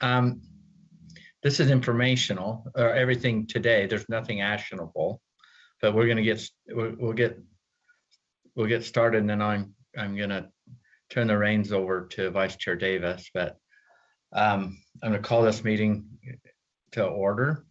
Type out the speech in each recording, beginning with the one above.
Um, this is informational, or everything today. There's nothing actionable, but we're gonna we'll get started, and then I'm gonna turn the reins over to Vice Chair Davis. But I'm gonna call this meeting to order.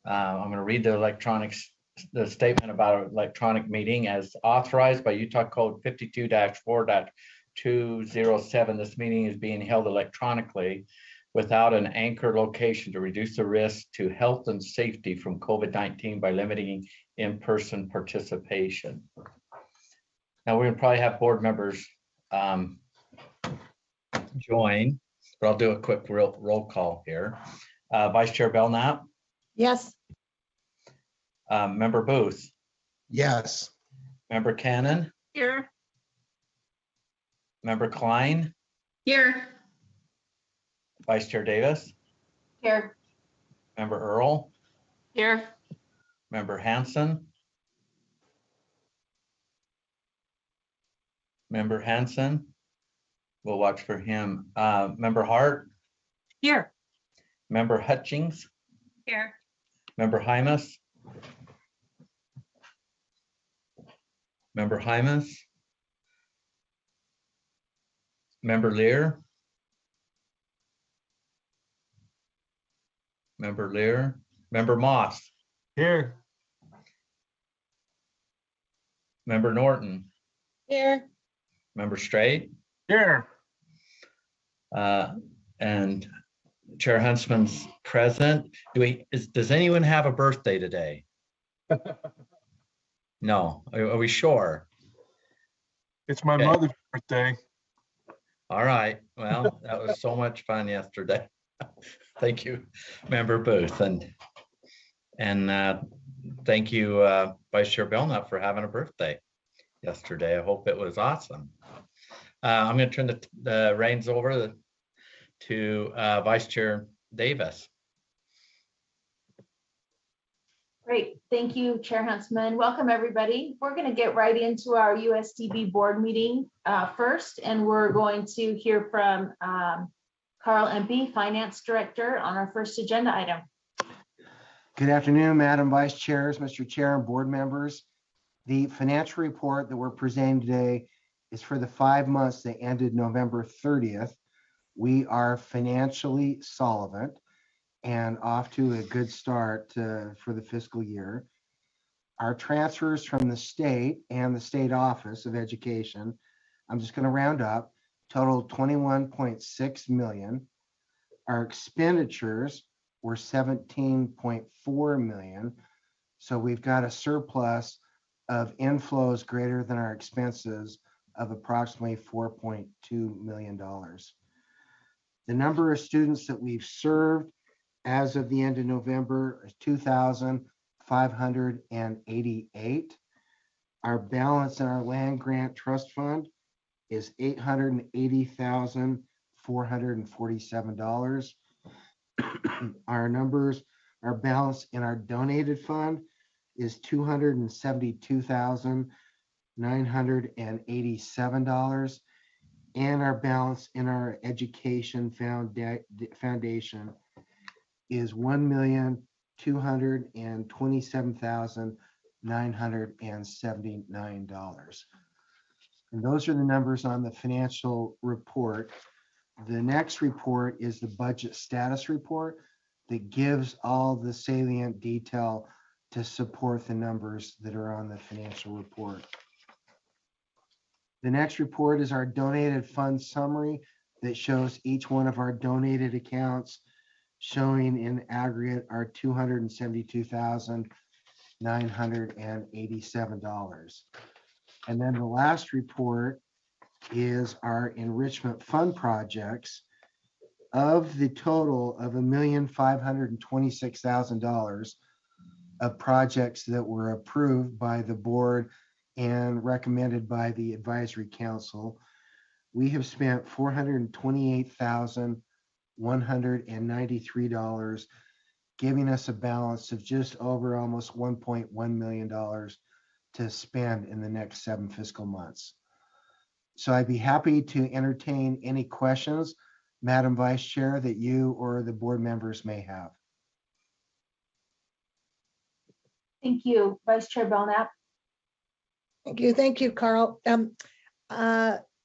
I'm gonna read the statement about electronic meeting as authorized by Utah Code 52-4.207. This meeting is being held electronically without an anchor location to reduce the risk to health and safety from COVID-19 by limiting in-person participation. Now we're gonna probably have board members join, but I'll do a quick roll call here. Vice Chair Belknap? Yes. Member Booth? Yes. Member Cannon? Here. Member Klein? Here. Vice Chair Davis? Here. Member Earl? Here. Member Hanson? Member Hanson? We'll watch for him. Member Hart? Here. Member Hutchings? Here. Member Hymas? Member Hymas? Member Lear? Member Lear? Member Moss? Here. Member Norton? Here. Member Straight? Here. And Chair Huntsman's present. Does anyone have a birthday today? No. Are we sure? It's my Okay. mother's birthday. All right. Well, that was so much fun yesterday. Thank you, Member Booth, and thank you, Vice Chair Belknap, for having a birthday yesterday. I hope it was awesome. I'm going to turn the reins over to Vice Chair Davis. Great. Thank you, Chair Huntsman. Welcome, everybody. We're going to get right into our USDB board meeting first, and we're going to hear from Carl Empey, Finance Director, on our first agenda item. Good afternoon, Madam Vice Chairs, Mr. Chair, and board members. The financial report that we're presenting today is for the 5 months that ended November 30th. We are financially solvent and off to a good start for the fiscal year. Our transfers from the state and the State Office of Education, I'm just going to round up, totaled 21.6 million. Our expenditures were 17.4 million. So we've got a surplus of inflows greater than our expenses of approximately $4.2 million. The number of students that we've served as of the end of November is 2,588. Our balance in our land grant trust fund is $880,447. Our balance in our donated fund is $272,987. And our balance in our education foundation is $1,227,979. And those are the numbers on the financial report. The next report is the budget status report that gives all the salient detail to support the numbers that are on the financial report. The next report is our donated fund summary that shows each one of our donated accounts, showing in aggregate our $272,987. And then the last report is our enrichment fund projects. Of the total of $1,526,000 of projects that were approved by the board and recommended by the advisory council, we have spent $428,193, giving us a balance of just over almost $1.1 million to spend in the next 7 fiscal months. So I'd be happy to entertain any questions Madam Vice Chair, that you or the board members may have. Thank you, Vice Chair Belknap. Thank you, Carl.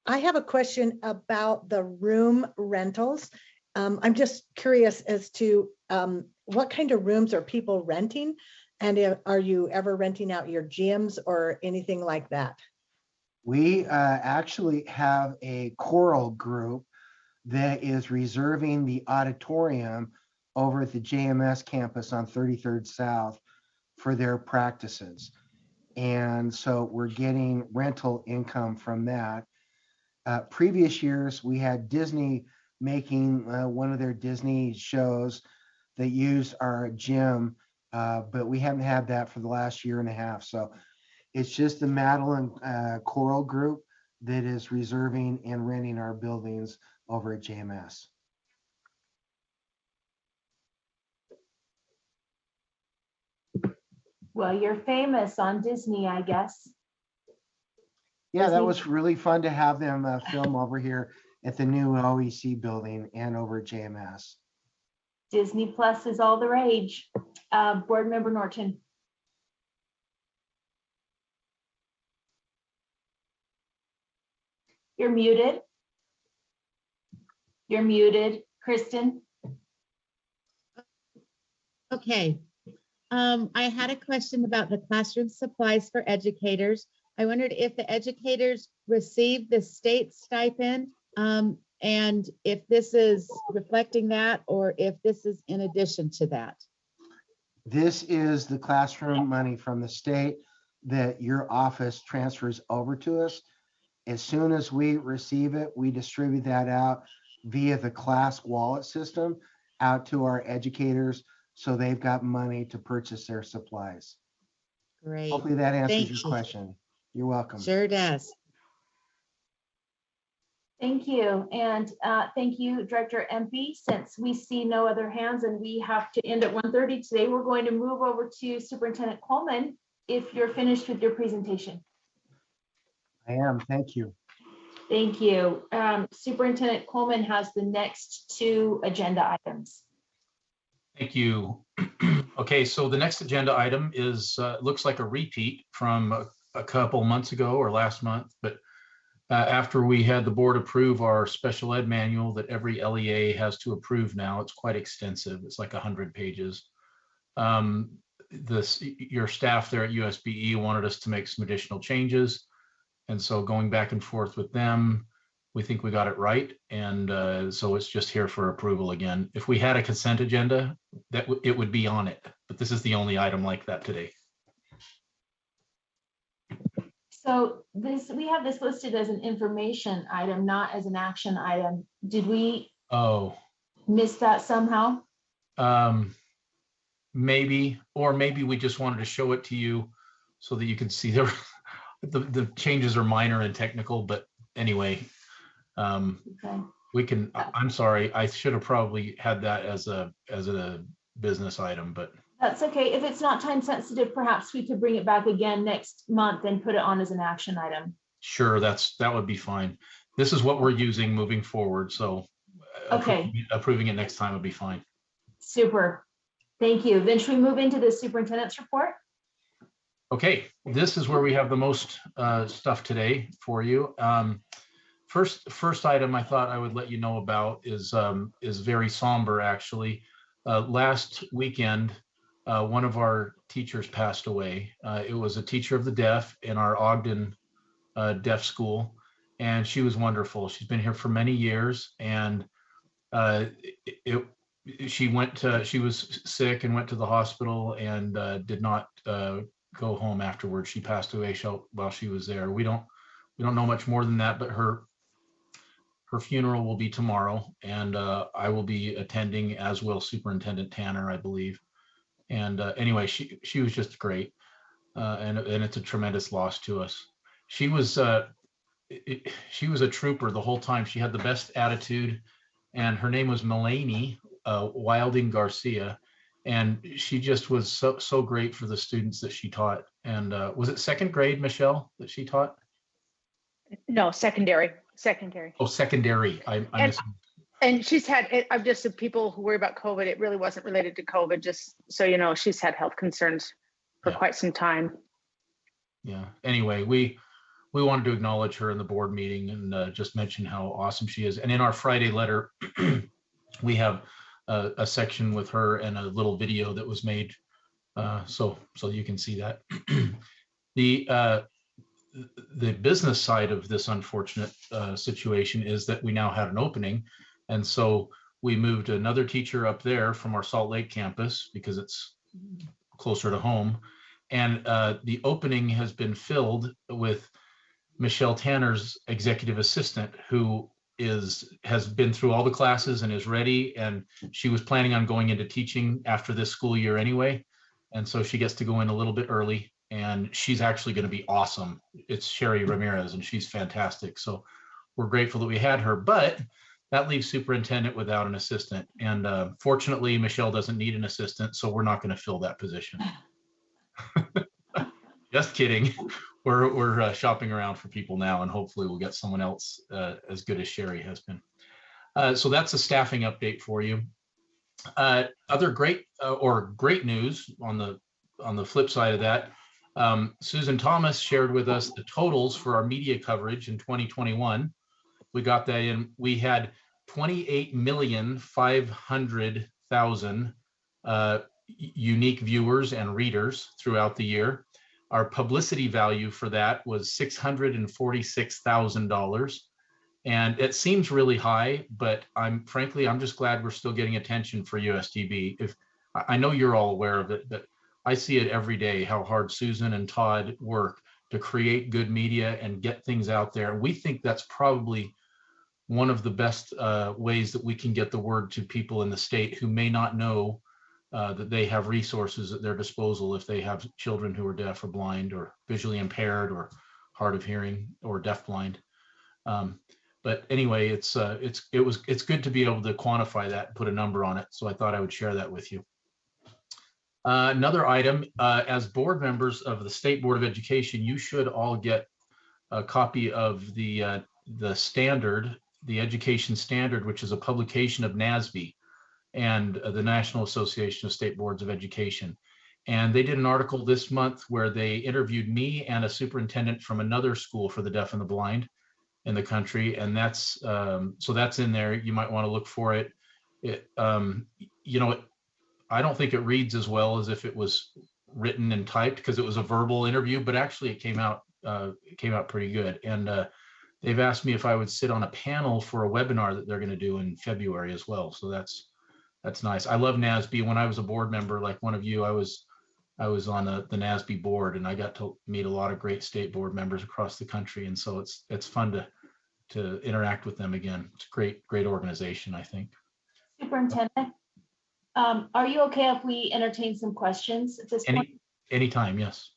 I have a question about the room rentals. I'm just curious as to what kind of rooms are people renting? And are you ever renting out your gyms or anything like that? We actually have a choral group that is reserving the auditorium over at the JMS campus on 33rd South for their practices. And so we're getting rental income from that. Previous years, we had Disney making one of their Disney shows that used our gym, but we haven't had that for the last year and a half. So it's just the Madeline Choral Group that is reserving and renting our buildings over at JMS. Well, you're famous on Disney, I guess. Yeah, that Disney. was really fun to have them film over here at the new OEC building and over at JMS. Disney Plus is all the rage. Board Member Norton. You're muted. You're muted, Kristen. Okay. I had a question about the classroom supplies for educators. I wondered if the educators receive the state stipend, and if this is reflecting that, or if this is in addition to that. This is the classroom money from the state that your office transfers over to us. As soon as we receive it, we distribute that out via the class wallet system out to our educators, so they've got money to purchase their supplies. Great. Hopefully that answers Thank your you. question. You're welcome. Sure does. Thank you. And thank you, Director Empey. Since we see no other hands and we have to end at 1:30 today, we're going to move over to Superintendent Coleman if you're finished with your presentation. I am. Thank you. Thank you. Superintendent Coleman has the next two agenda items. Thank you. Okay, so the next agenda item is, looks like a repeat from a couple months ago or last month, but after we had the board approve our special ed manual that every LEA has to approve now, it's quite extensive. It's like 100 pages. Your staff there at USBE wanted us to make some additional changes. And so going back and forth with them, we think we got it right. And so it's just here for approval again. If we had a consent agenda, it would be on it, but this is the only item like that today. So we have this listed as an information item, not as an action item. Did we miss that somehow? Maybe, or maybe we just wanted to show it to you so that you can see the changes are minor and technical, but anyway, Okay. we can, I'm sorry, I should have probably had that as a business item, but That's okay. If it's not time sensitive, perhaps we could bring it back again next month and put it on as an action item. sure, that would be fine. This is what we're using moving forward, so Okay. approving it next time would be fine. Super. Thank you. Then should we move into the superintendent's report? Okay, this is where we have the most stuff today for you. First item I thought I would let you know about is very somber, actually. Last weekend, one of our teachers passed away. It was a teacher of the deaf in our Ogden deaf school, and she was wonderful. She's been here for many years, and she was sick and went to the hospital and did not go home afterwards. She passed away while she was there. We don't know much more than that, but her funeral will be tomorrow, and I will be attending, as will Superintendent Tanner, I believe. And anyway, she was just great, and it's a tremendous loss to us. She was a trooper the whole time. She had the best attitude, and her name was Melanie Wilding Garcia, and she just was so great for the students that she taught. And was it second grade, Michelle, that she taught? No, secondary. Oh, secondary. And she's had, I'm just, people who worry about COVID, it really wasn't related to COVID, just so you know, she's had health concerns for Yeah. quite some time. Yeah. Anyway, we wanted to acknowledge her in the board meeting and just mention how awesome she is. And in our Friday letter, we have a section with her and a little video that was made. So you can see that. The business side of this unfortunate situation is that we now have an opening. And so we moved another teacher up there from our Salt Lake campus because it's closer to home. And the opening has been filled with Michelle Tanner's executive assistant, who has been through all the classes and is ready. And she was planning on going into teaching after this school year anyway. And so she gets to go in a little bit early, and she's actually going to be awesome. It's Sherry Ramirez, and she's fantastic. So we're grateful that we had her, but that leaves superintendent without an assistant. And fortunately, Michelle doesn't need an assistant, so we're not going to fill that position. Just kidding. We're shopping around for people now, and hopefully we'll get someone else as good as Sherry has been. So that's a staffing update for you. Other great news on the flip side of that, Susan Thomas shared with us the totals for our media coverage in 2021. We got that in. We had 28,500,000 unique viewers and readers throughout the year. Our publicity value for that was $646,000. And it seems really high, but I'm just glad we're still getting attention for USTB. I know you're all aware of it, but I see it every day, how hard Susan and Todd work to create good media and get things out there. We think that's probably one of the best ways that we can get the word to people in the state who may not know that they have resources at their disposal if they have children who are deaf or blind or visually impaired or hard of hearing or deafblind. But anyway, it's good to be able to quantify that and put a number on it. So I thought I would share that with you. Another item, as board members of the State Board of Education, you should all get a copy of the standard, the education standard, which is a publication of NASB and the National Association of State Boards of Education. And they did an article this month where they interviewed me and a superintendent from another school for the deaf and the blind in the country. And that's, so that's in there. You might want to look for it. I don't think it reads as well as if it was written and typed because it was a verbal interview, but actually it came out pretty good. And they've asked me if I would sit on a panel for a webinar that they're going to do in February as well. So that's nice. I love NASB. When I was a board member, like one of you, I was on the NASB board, and I got to meet a lot of great state board members across the country. And so it's fun to interact with them again. It's a great organization, I think. Superintendent, are you okay if we entertain some questions at this point? Anytime, yes.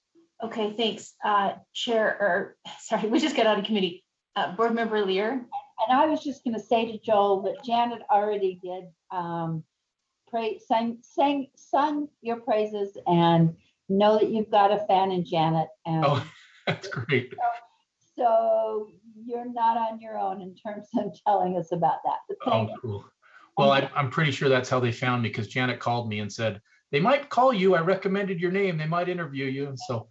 Okay, thanks. We just got out of committee. Board Member Lear. And I was just going to say to Joel that Janet already did sung your praises, and know that you've got a fan in Janet. And oh, that's great. So you're not on your own in terms of telling us about that. But thank you. Cool. Well, I'm pretty sure that's how they found me, because Janet called me and said, they might call you. I recommended your name. They might interview you. And so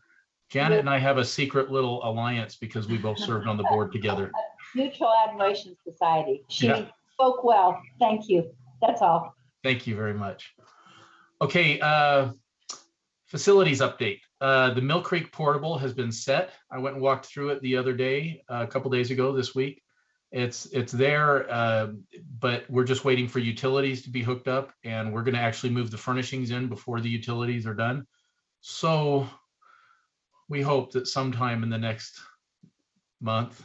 Janet and I have a secret little alliance because we both served on the board together. Mutual Admiration Society. She spoke well. Thank you. That's all. Thank you very much. Okay, facilities update. The Mill Creek portable has been set. I went and walked through it the other day, a couple days ago this week. It's there, but we're just waiting for utilities to be hooked up, and we're going to actually move the furnishings in before the utilities are done. So we hope that sometime in the next month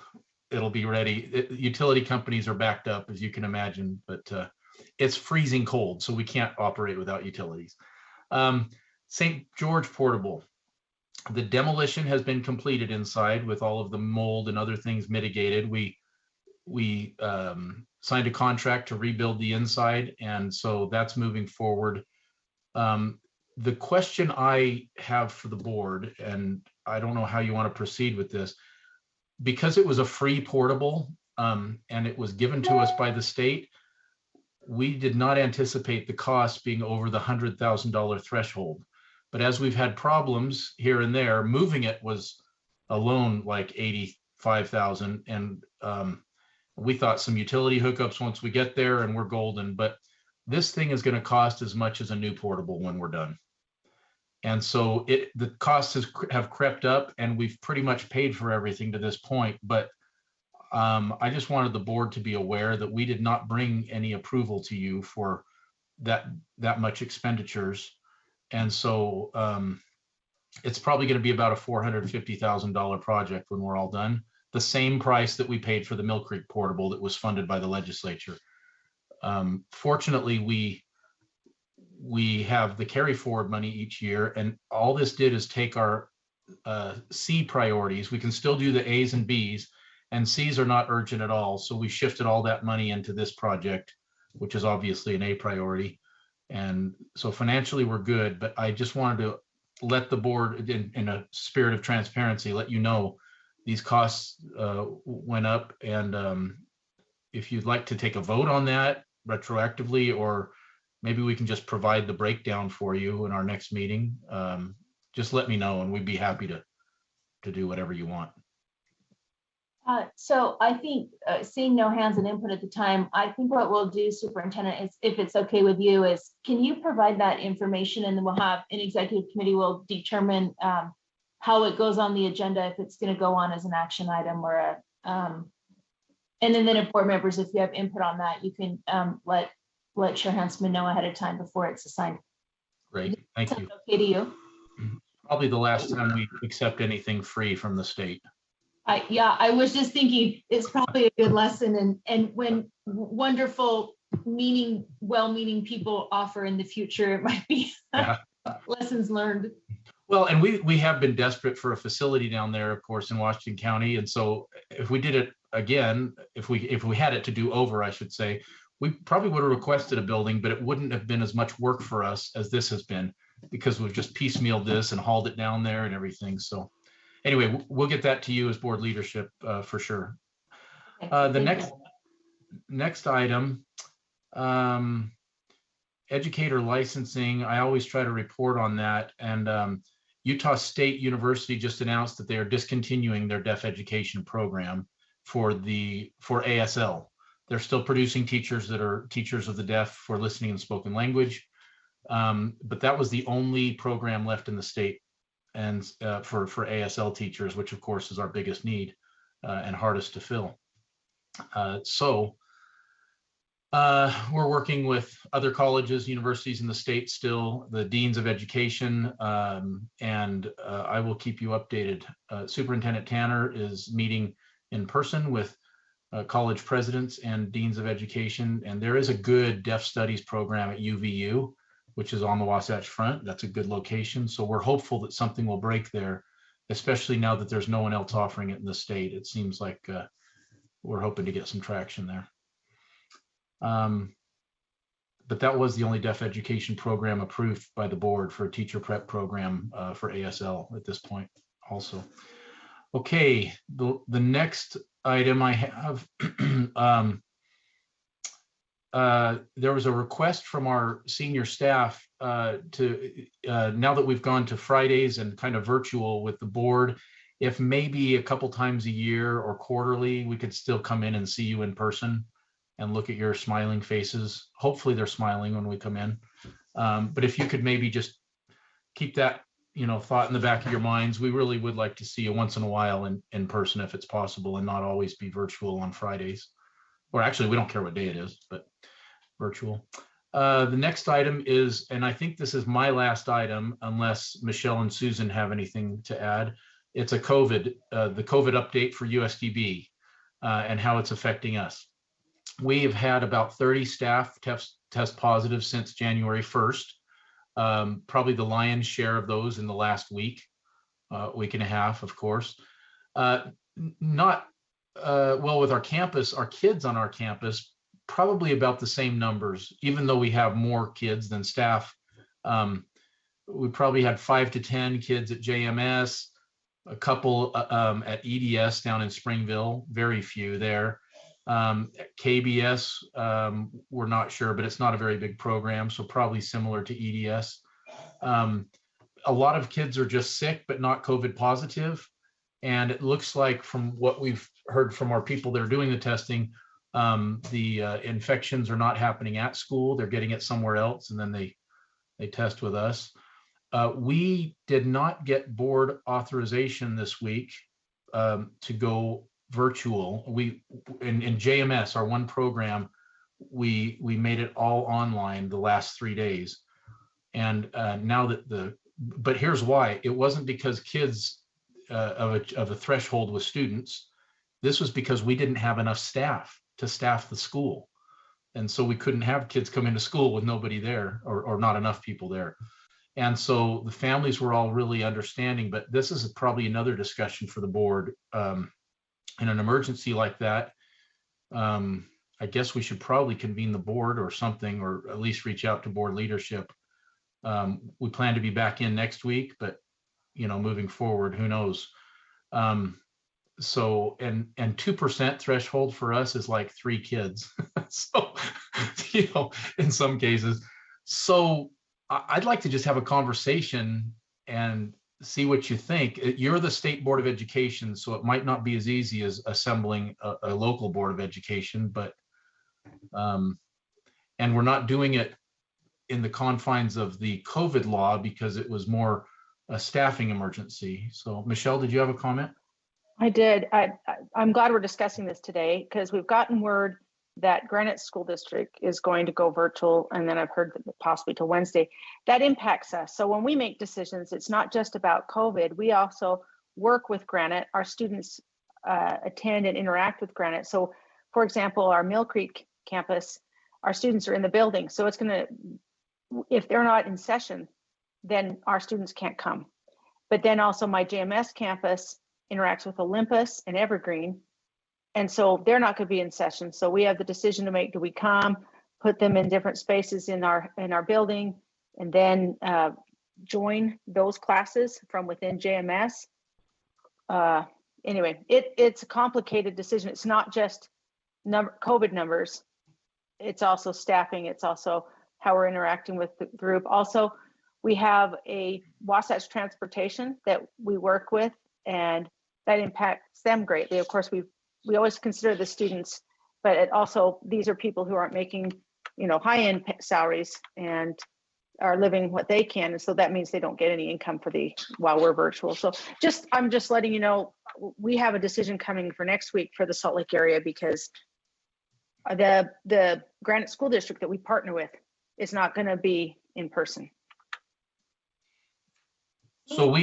it'll be ready. Utility companies are backed up, as you can imagine, but it's freezing cold, so we can't operate without utilities. St. George portable. The demolition has been completed inside with all of the mold and other things mitigated. We signed a contract to rebuild the inside, and so that's moving forward. The question I have for the board, and I don't know how you want to proceed with this, because it was a free portable and it was given to us by the state, we did not anticipate the cost being over the $100,000 threshold. But as we've had problems here and there, moving it was alone like 85,000. And we thought some utility hookups once we get there and we're golden, but this thing is going to cost as much as a new portable when we're done. And so the costs have crept up and we've pretty much paid for everything to this point. But I just wanted the board to be aware that we did not bring any approval to you for that much expenditures. And so it's probably going to be about a $450,000 project when we're all done. The same price that we paid for the Mill Creek portable that was funded by the legislature. Fortunately, we have the carry forward money each year, and all this did is take our C priorities. We can still do the A's and B's, and C's are not urgent at all. So we shifted all that money into this project, which is obviously an A priority. And so financially we're good, but I just wanted to let the board, in a spirit of transparency, let you know these costs went up. And if you'd like to take a vote on that retroactively, or maybe we can just provide the breakdown for you in our next meeting, just let me know and we'd be happy to do whatever you want. So I think seeing no hands and input at the time, I think what we'll do, Superintendent, is, if it's okay with you, is can you provide that information, and then we'll have an executive committee will determine how it goes on the agenda, if it's going to go on as an action item or a, and then if board members, if you have input on that, you can let Chair Huntsman know ahead of time before it's assigned. Great, thank you. Okay to you? Probably the last time we accept anything free from the state. Yeah, I was just thinking it's probably a good lesson, and when wonderful, well-meaning people offer in the future, it might be lessons learned. Well, and we have been desperate for a facility down there, of course, in Washington County. And so if we did it again, if we had it to do over, I should say, we probably would have requested a building, but it wouldn't have been as much work for us as this has been, because we've just piecemealed this and hauled it down there and everything. So anyway, we'll get that to you as board leadership for sure. The next item, educator licensing. I always try to report on that. And Utah State University just announced that they are discontinuing their deaf education program for ASL. They're still producing teachers that are teachers of the deaf for listening and spoken language. But that was the only program left in the state, and for ASL teachers, which of course is our biggest need and hardest to fill. So we're working with other colleges, universities in the state still, the deans of education, and I will keep you updated. Superintendent Tanner is meeting in person with college presidents and deans of education, and there is a good deaf studies program at UVU, which is on the Wasatch Front. That's a good location. So we're hopeful that something will break there, especially now that there's no one else offering it in the state. It seems like we're hoping to get some traction there. But that was the only deaf education program approved by the board for a teacher prep program for ASL at this point also. Okay, the next item I have, there was a request from our senior staff to, now that we've gone to Fridays and kind of virtual with the board, if maybe a couple times a year or quarterly, we could still come in and see you in person and look at your smiling faces. Hopefully they're smiling when we come in. But if you could maybe just keep that, thought in the back of your minds, we really would like to see you once in a while in person if it's possible, and not always be virtual on Fridays. Or actually, we don't care what day it is, but virtual. The next item is, and I think this is my last item, unless Michelle and Susan have anything to add. It's the COVID update for USDB and how it's affecting us. We have had about 30 staff test positive since January 1st. Probably the lion's share of those in the last week and a half, of course. Not well with our campus, our kids on our campus, probably about the same numbers, even though we have more kids than staff. We probably had 5 to 10 kids at JMS, a couple at EDS down in Springville, very few there. KBS, we're not sure, but it's not a very big program, so probably similar to EDS. A lot of kids are just sick, but not COVID positive. And it looks like from what we've heard from our people that are doing the testing, the infections are not happening at school. They're getting it somewhere else, and then they test with us. We did not get board authorization this week to go virtual. We in JMS, our one program, we made it all online the last 3 days. And now that but here's why. It wasn't because kids of a threshold with students. This was because we didn't have enough staff to staff the school. And so we couldn't have kids come into school with nobody there, or not enough people there. And so the families were all really understanding, but this is probably another discussion for the board. In an emergency like that, I guess we should probably convene the board or something, or at least reach out to board leadership. We plan to be back in next week, but moving forward, who knows? So, and 2% threshold for us is like 3 kids. So, in some cases. So I'd like to just have a conversation and see what you think. You're the State Board of Education, so it might not be as easy as assembling a local Board of Education, but, and we're not doing it in the confines of the COVID law because it was more a staffing emergency. So Michelle, did you have a comment? I did. I'm glad we're discussing this today because we've gotten word that Granite School District is going to go virtual, and then I've heard that possibly till Wednesday. That impacts us. So when we make decisions, it's not just about COVID. We also work with Granite. Our students attend and interact with Granite. So, for example, our Mill Creek campus, our students are in the building. So it's going to, if they're not in session, then our students can't come. But then also my JMS campus interacts with Olympus and Evergreen. And so they're not going to be in session. So we have the decision to make: do we come, put them in different spaces in our building, and then join those classes from within JMS? Anyway, it's a complicated decision. It's not just COVID numbers. It's also staffing. It's also how we're interacting with the group. Also, we have a Wasatch Transportation that we work with, and that impacts them greatly. Of course, we always consider the students, but it also, these are people who aren't making, high-end salaries and are living what they can. And so that means they don't get any income while we're virtual. So I'm just letting you know, we have a decision coming for next week for the Salt Lake area because the Granite School District that we partner with is not going to be in person. So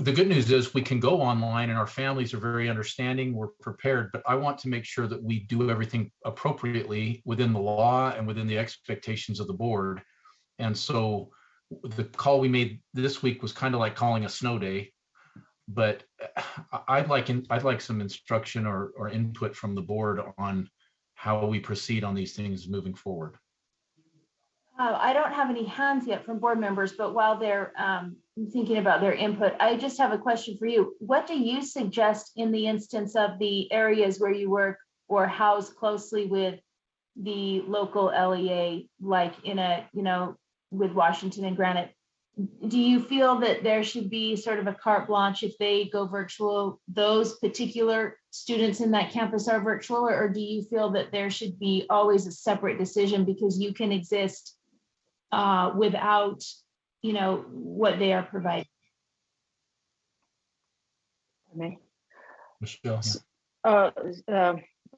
the good news is we can go online, and our families are very understanding. We're prepared, but I want to make sure that we do everything appropriately within the law and within the expectations of the board. And so the call we made this week was kind of like calling a snow day, but I'd like some instruction or input from the board on how we proceed on these things moving forward. I don't have any hands yet from board members, but while they're thinking about their input, I just have a question for you. What do you suggest in the instance of the areas where you work or house closely with the local LEA, like with Washington and Granite? Do you feel that there should be sort of a carte blanche if they go virtual, those particular students in that campus are virtual, or do you feel that there should be always a separate decision because you can exist without, what they are providing? Michelle.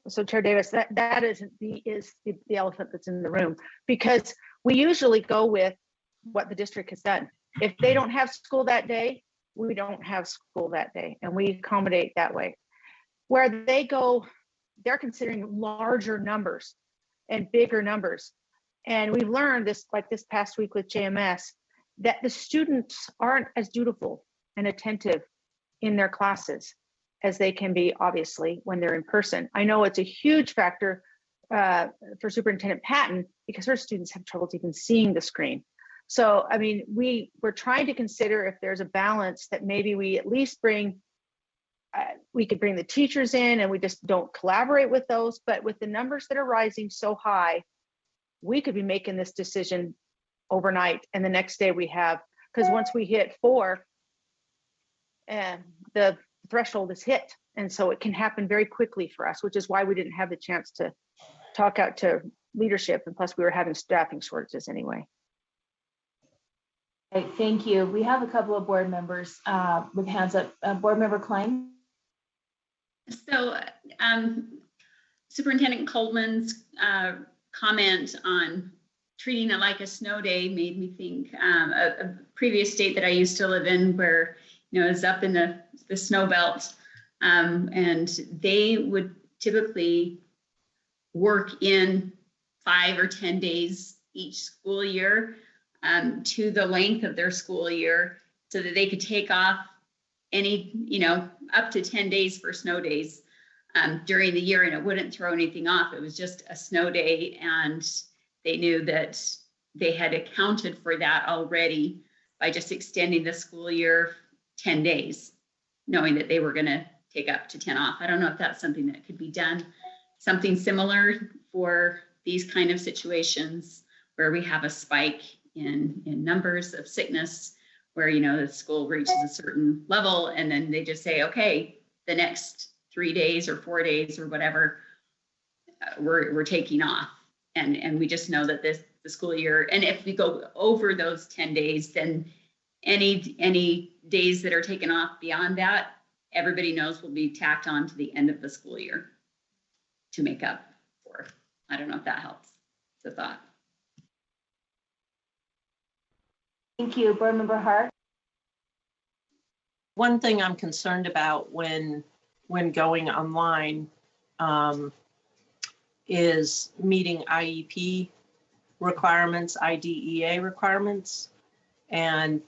So Chair Davis, that is the elephant that's in the room, because we usually go with what the district has done. If they don't have school that day, we don't have school that day, and we accommodate that way. Where they go, they're considering larger numbers and bigger numbers. And we've learned this, like this past week with JMS, that the students aren't as dutiful and attentive in their classes as they can be, obviously, when they're in person. I know it's a huge factor for Superintendent Patton because her students have trouble even seeing the screen. So, I mean, we're trying to consider if there's a balance that maybe we at least bring we could bring the teachers in and we just don't collaborate with those. But with the numbers that are rising so high, we could be making this decision overnight. And the next day we have, because once we hit 4, and the threshold is hit. And so it can happen very quickly for us, which is why we didn't have the chance to talk out to leadership. And plus we were having staffing shortages anyway. Great, thank you. We have a couple of board members with hands up. Board Member Klein. So Superintendent Coleman's comment on treating it like a snow day made me think a previous state that I used to live in where, you know, it's up in the snow belt, and they would typically work in 5 or 10 days each school year to the length of their school year so that they could take off any, you know, up to 10 days for snow days during the year, and it wouldn't throw anything off. It was just a snow day, and they knew that they had accounted for that already by just extending the school year 10 days, knowing that they were going to take up to 10 off. I don't know if that's something that could be done, something similar for these kind of situations where we have a spike in numbers of sickness, where, you know, the school reaches a certain level and then they just say, okay, the next 3 days or 4 days or whatever, we're taking off. And we just know that the school year, and if we go over those 10 days, then any days that are taken off beyond that, everybody knows will be tacked on to the end of the school year to make up for. I don't know if that helps. It's a thought. Thank you. Board Member Hart. One thing I'm concerned about when going online is meeting IEP requirements, IDEA requirements, and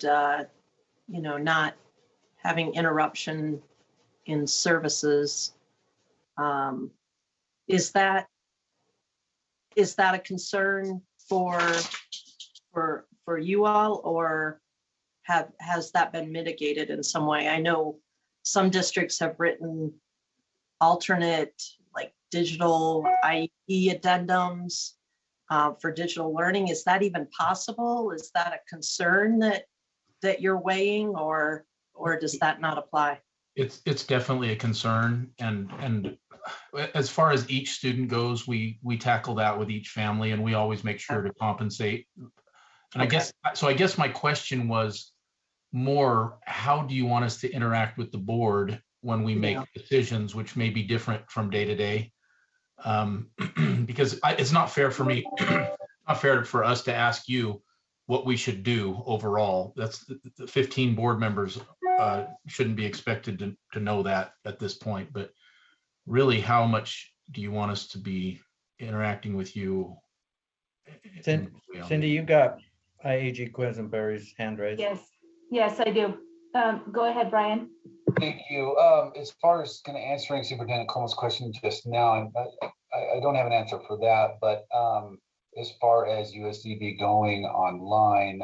you know, not having interruption in services. Is that a concern for you all, or has that been mitigated in some way? I know some districts have written alternate, like digital IEP addendums for digital learning. Is that even possible? Is that a concern that you're weighing, or does that not apply? It's definitely a concern, and as far as each student goes, we tackle that with each family, and we always make sure to compensate. And Okay. I guess my question was more, how do you want us to interact with the board when we make decisions, which may be different from day to day? Because it's not fair for me, not fair for us to ask you what we should do overall. That's the 15 board members shouldn't be expected to know that at this point. But really, how much do you want us to be interacting with you? Cindy, you got IAG Quisenberry's hand raised. Yes, I do. Go ahead, Brian. Thank you. As far as kind of answering Superintendent Coleman's question just now, I don't have an answer for that, but as far as USDB going online,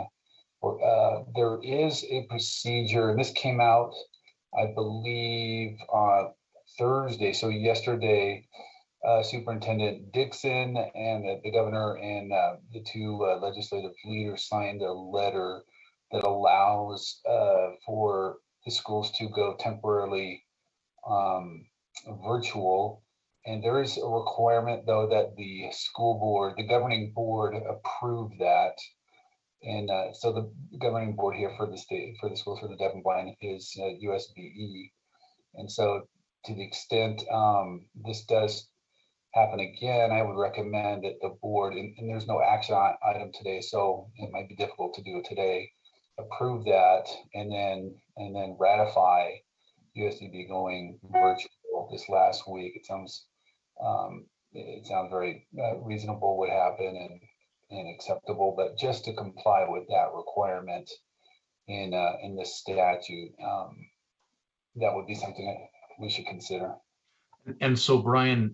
there is a procedure, and this came out, I believe, Thursday. So yesterday, Superintendent Dixon and the governor and the 2 legislative leaders signed a letter that allows for the schools to go temporarily virtual. And there is a requirement, though, that the school board, the governing board, approve that. And so the governing board here for the state, for the schools for the deaf and blind, is USBE. And so to the extent this does happen again, I would recommend that the board, and there's no action item today, so it might be difficult to do it today, approve that and then ratify USDB going virtual this last week. It sounds very reasonable what happened and acceptable, but just to comply with that requirement in the statute, that would be something we should consider. And so, Brian,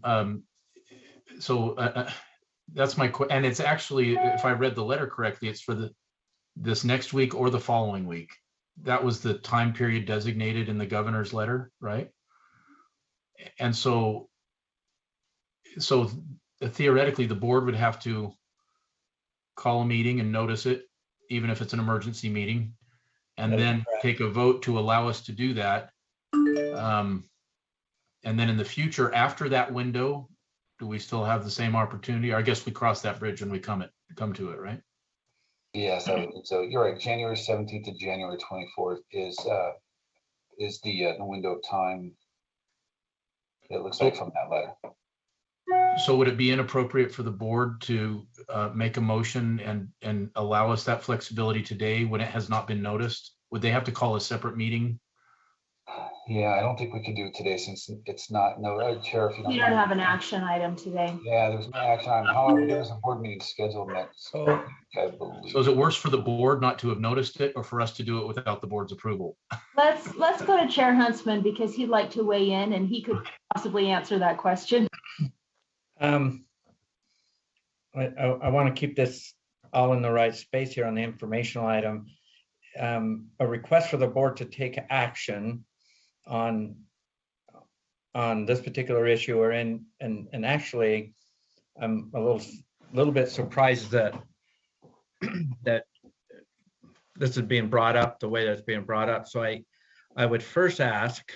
that's my question. And it's actually, if I read the letter correctly, it's for this next week or the following week. That was the time period designated in the governor's letter, right? And so theoretically, the board would have to call a meeting and notice it, even if it's an emergency meeting, and That is then correct. take a vote to allow us to do that. And then in the future, after that window, do we still have the same opportunity? I guess we cross that bridge when we come to it, right? Yes, I would think so. You're right. January 17th to January 24th is the window of time. It looks like from that letter. So would it be inappropriate for the board to make a motion and allow us that flexibility today when it has not been noticed? Would they have to call a separate meeting? Yeah, I don't think we can do it today since it's not, no, Chair, if you don't You don't mind. have an action item today. Yeah, there's no action item. However, there's a board meeting scheduled next week, I believe. So is it worse for the board not to have noticed it or for us to do it without the board's approval? Let's go to Chair Huntsman because he'd like to weigh in and he could possibly answer that question. I want to keep this all in the right space here on the informational item. A request for the board to take action on this particular issue or and actually I'm a little bit surprised that that this is being brought up the way that's being brought up. So I would first ask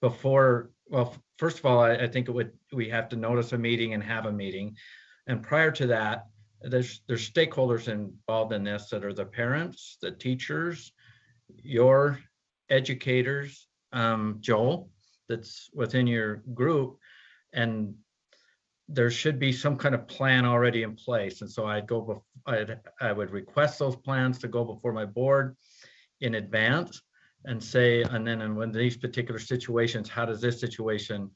before, well, first of all, I think we have to notice a meeting and have a meeting. And prior to that, there's stakeholders involved in this that are the parents, the teachers, your educators, Joel, that's within your group, and there should be some kind of plan already in place. And so I would request those plans to go before my board in advance and say, and then when these particular situations, how does this situation,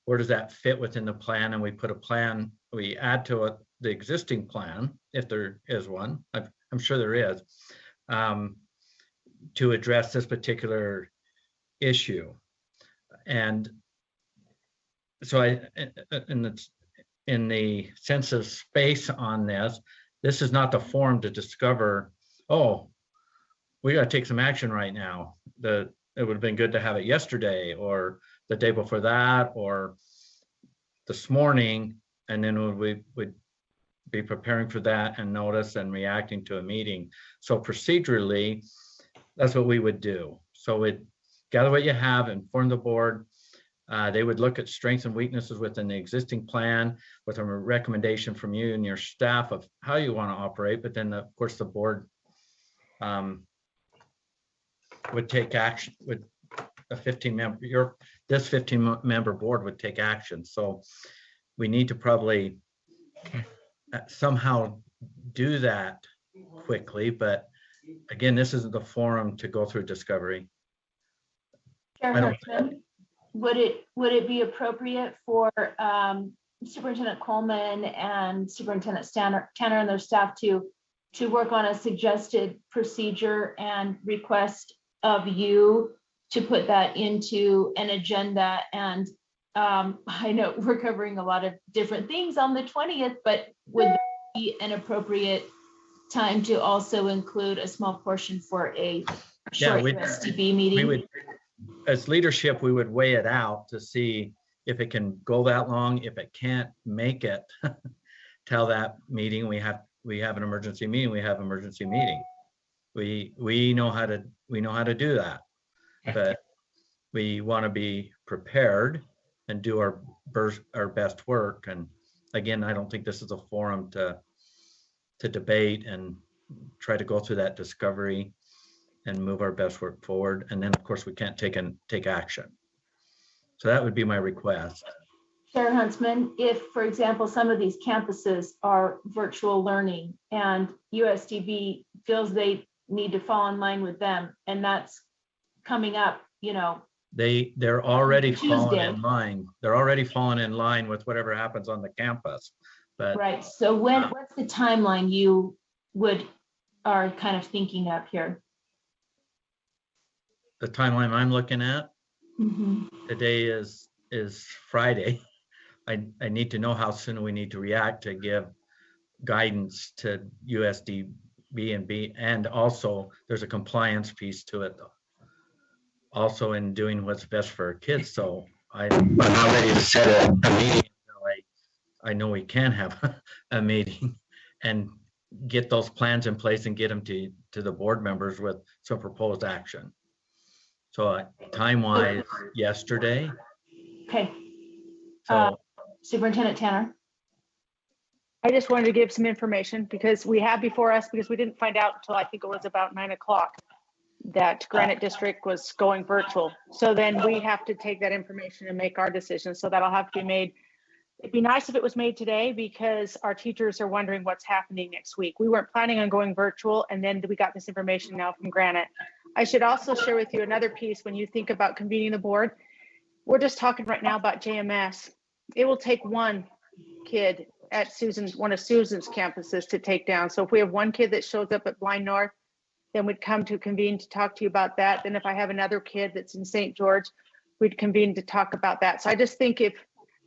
where does that fit within the plan? And we put a plan, we add to it the existing plan, if there is one, I'm sure there is, to address this particular issue. And so in the sense of space on this is not the forum to discover, oh, we got to take some action right now. It would have been good to have it yesterday or the day before that or this morning, and then we would be preparing for that and notice and reacting to a meeting. So procedurally, that's what we would do. So we'd gather what you have, inform the board. They would look at strengths and weaknesses within the existing plan with a recommendation from you and your staff of how you want to operate. But then, of course, the board would take action. Would a 15-member this 15-member board would take action. So we need to probably somehow do that quickly. But again, this isn't the forum to go through discovery. Chair Huntsman, would it be appropriate for Superintendent Coleman and Superintendent Tanner and their staff to work on a suggested procedure and request of you to put that into an agenda? And I know we're covering a lot of different things on the 20th, but would there be an appropriate time to also include a small portion for a short USDB meeting? As leadership, we would weigh it out to see if it can go that long. If it can't make it till that meeting, we have an emergency meeting. We have emergency meeting. We know how to do that, but we want to be prepared and do our best work. And again, I don't think this is a forum to debate and try to go through that discovery and move our best work forward. And then, of course, we can't take action. So that would be my request. Chair Huntsman, if, for example, some of these campuses are virtual learning and USDB feels they need to fall in line with them, and that's coming up, they're already falling Tuesday. in line. They're already falling in line with whatever happens on the campus. But right. So what's the timeline you are kind of thinking of here? the timeline I'm looking at, today is Friday. I need to know how soon we need to react to give guidance to USDB and B, and also there's a compliance piece to it though. Also in doing what's best for our kids. So I'm not ready to set a meeting until I know we can have a meeting and get those plans in place and get them to the board members with some proposed action. So time-wise, yesterday. Okay, Uh, So Superintendent Tanner. I just wanted to give some information because we have before us, because we didn't find out until I think it was about 9 o'clock that Granite District was going virtual. So then we have to take that information and make our decision. So that'll have to be made. It'd be nice if it was made today because our teachers are wondering what's happening next week. We weren't planning on going virtual, and then we got this information now from Granite. I should also share with you another piece when you think about convening the board. We're just talking right now about JMS. It will take one kid at one of Susan's campuses to take down. So if we have one kid that shows up at Blind North, then we'd come to convene to talk to you about that. Then if I have another kid that's in St. George, we'd convene to talk about that. So I just think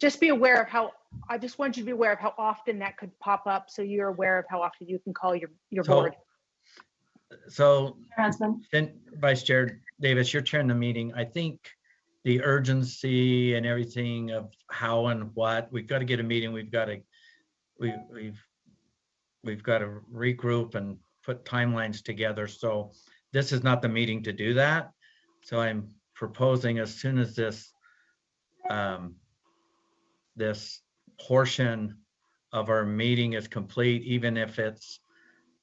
just be aware of I just want you to be aware of how often that could pop up. So you're aware of how often you can call your board. So Huntsman. then Vice Chair Davis, you're chairing the meeting. I think the urgency and everything of how and what, we've got to get a meeting. We've got to regroup and put timelines together. So this is not the meeting to do that. So I'm proposing as soon as this portion of our meeting is complete, even if it's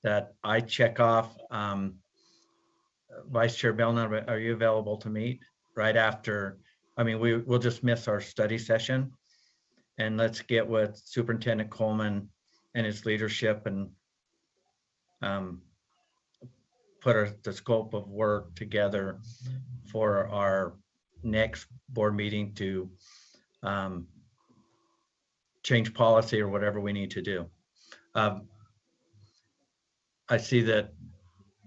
that I check off, Vice Chair Belknap, are you available to meet right after? I mean, we'll just miss our study session, and let's get with Superintendent Coleman and his leadership and put the scope of work together for our next board meeting to change policy or whatever we need to do. I see that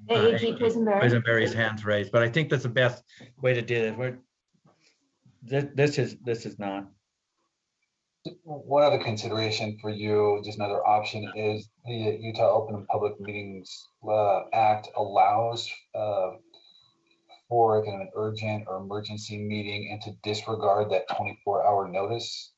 AAG Quisenberry. Quisenberry's hands raised, but I think that's the best way to do it. This is not. One other consideration for you, just another option, is the Utah Open and Public Meetings Act allows for kind of an urgent or emergency meeting and to disregard that 24-hour notice.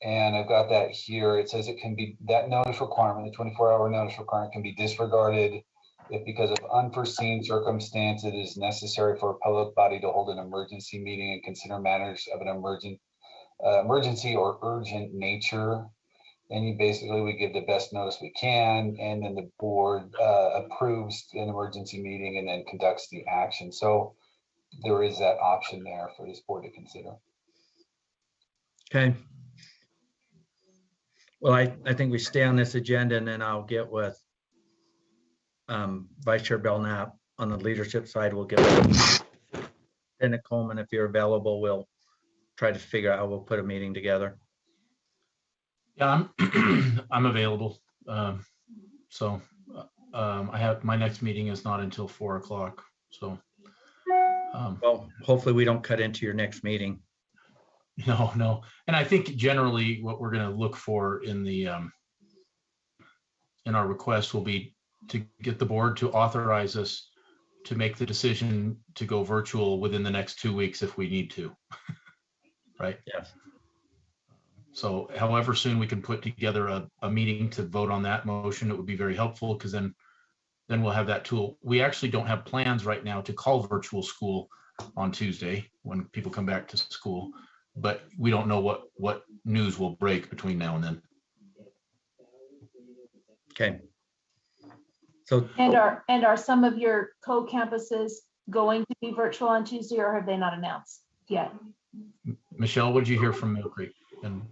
And I've got that here. It says it can be, that notice requirement, the 24-hour notice requirement can be disregarded if because of unforeseen circumstances it is necessary for a public body to hold an emergency meeting and consider matters of an emergency or urgent nature. And we give the best notice we can, and then the board approves an emergency meeting and then conducts the action. So there is that option there for this board to consider. Okay. Well, I think we stay on this agenda, and then I'll get with Vice Chair Belknap on the leadership side. We'll get with Superintendent Coleman. If you're available, we'll try to figure out how we'll put a meeting together. Yeah, I'm available. So I have, my next meeting is not until 4 o'clock. So. Well, hopefully we don't cut into your next meeting. No. And I think generally what we're going to look for in our request will be to get the board to authorize us to make the decision to go virtual within the next 2 weeks if we need to. Right? Yes. So however soon we can put together a meeting to vote on that motion, it would be very helpful, because then we'll have that tool. We actually don't have plans right now to call virtual school on Tuesday when people come back to school, but we don't know what news will break between now and then. Okay. So And are some of your co-campuses going to be virtual on Tuesday, or have they not announced yet? Michelle, what did you hear from Mill Creek and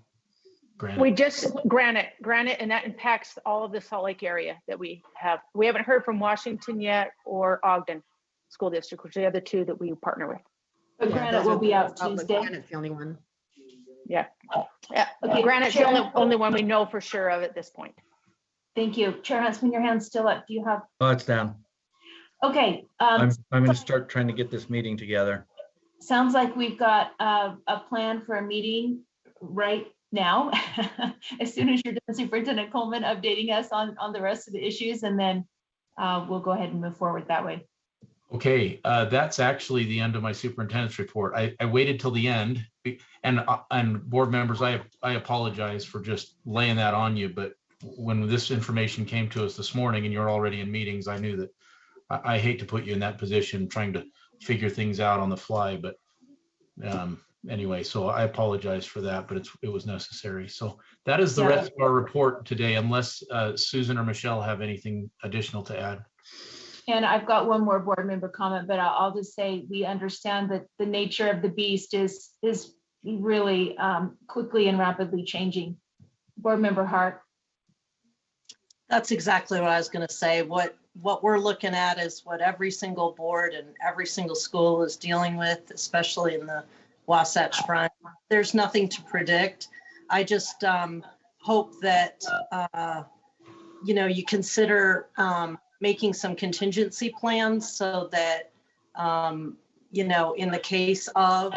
Granite? We just Granite, and that impacts all of the Salt Lake area that we have. We haven't heard from Washington yet or Ogden School District, which are the other two that we partner with. But Granite will be out Tuesday. Granite's the only one. Yeah. Okay, Granite's Chair- the only one we know for sure of at this point. Thank you. Chair Huntsman, your hand's still up. Do you have? oh, it's down. Okay. I'm going to start trying to get this meeting together. Sounds like we've got a plan for a meeting right now. As soon as you're done, Superintendent Coleman updating us on the rest of the issues, and then we'll go ahead and move forward that way. Okay, that's actually the end of my superintendent's report. I waited till the end, and board members, I apologize for just laying that on you, but when this information came to us this morning and you're already in meetings, I knew that I hate to put you in that position, trying to figure things out on the fly, but anyway, so I apologize for that, but it was necessary. So that is the rest of our report today, unless Susan or Michelle have anything additional to add. And I've got one more board member comment, but I'll just say we understand that the nature of the beast is really quickly and rapidly changing. Board member Hart. That's exactly what I was going to say. What we're looking at is what every single board and every single school is dealing with, especially in the Wasatch Front. There's nothing to predict. I just hope that you consider making some contingency plans so that in the case of,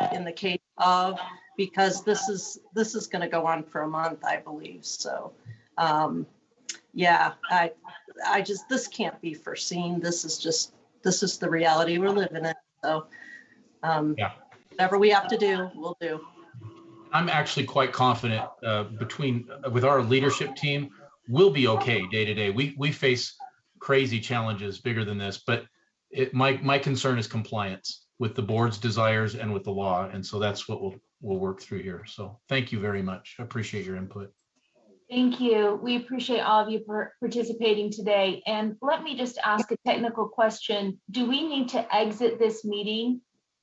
because this is going to go on for a month, I believe. So I just, this can't be foreseen. This is the reality we're living in. So whatever we have to do, we'll do. I'm actually quite confident with our leadership team, we'll be okay day to day. We face crazy challenges bigger than this, but my concern is compliance with the board's desires and with the law. And so that's what we'll work through here. So thank you very much. I appreciate your input. Thank you. We appreciate all of you for participating today. And let me just ask a technical question. Do we need to exit this meeting?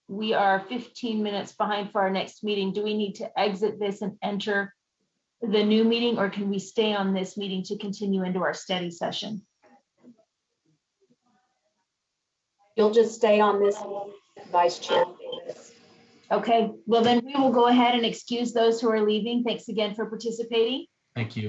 We are 15 minutes behind for our next meeting. Do we need to exit this and enter the new meeting, or can we stay on this meeting to continue into our study session? You'll just stay on this, Vice Chair Davis. Okay, well then we will go ahead and excuse those who are leaving. Thanks again for participating. Thank you.